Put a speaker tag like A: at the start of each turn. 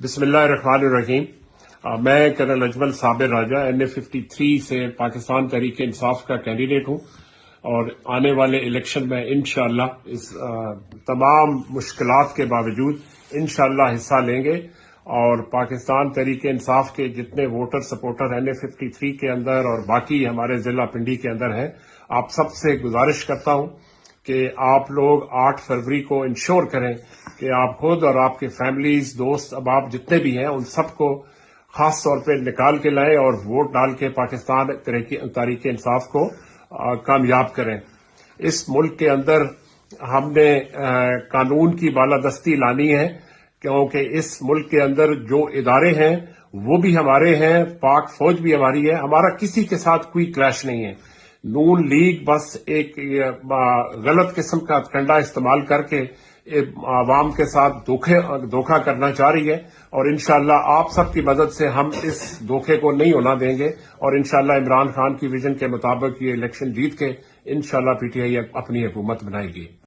A: बिस्मिल्लाहिर्रहमानिर्रहीम। मैं कर्नल अजमल साबिर राजा NA53 से पाकिस्तान तहरीक इंसाफ का कैंडिडेट हूं और आने वाले इलेक्शन में इंशाअल्लाह इस तमाम मुश्किलात के बावजूद इंशाअल्लाह हिस्सा लेंगे और पाकिस्तान तहरीक इंसाफ के जितने वोटर सपोर्टर NA53 के अंदर और बाकी हमारे जिला पिंडी के अंदर हैं, आप सबसे गुजारिश करता हूं कि आप लोग 8 फरवरी को इंश्योर करें कि आप खुद और आपके फैमिलीज, दोस्त, अहबाब जितने भी हैं उन सबको खास तौर पे निकाल के लाएं और वोट डाल के पाकिस्तान तहरीक इंसाफ को कामयाब करें। इस मुल्क के अंदर हमने कानून की बालादस्ती लानी है क्योंकि इस मुल्क के अंदर जो इदारे हैं वो भी हमारे हैं, पाक फौज भी हमारी है, हमारा किसी के साथ कोई क्लैश नहीं है। नून लीग बस एक गलत किस्म का कंडा इस्तेमाल करके आवाम के साथ धोखा करना चाह रही है और इंशाअल्लाह आप सबकी मदद से हम इस धोखे को नहीं होना देंगे और इंशाअल्लाह इमरान खान की विजन के मुताबिक ये इलेक्शन जीत के इंशाअल्लाह PTI अपनी हुकूमत बनाएगी।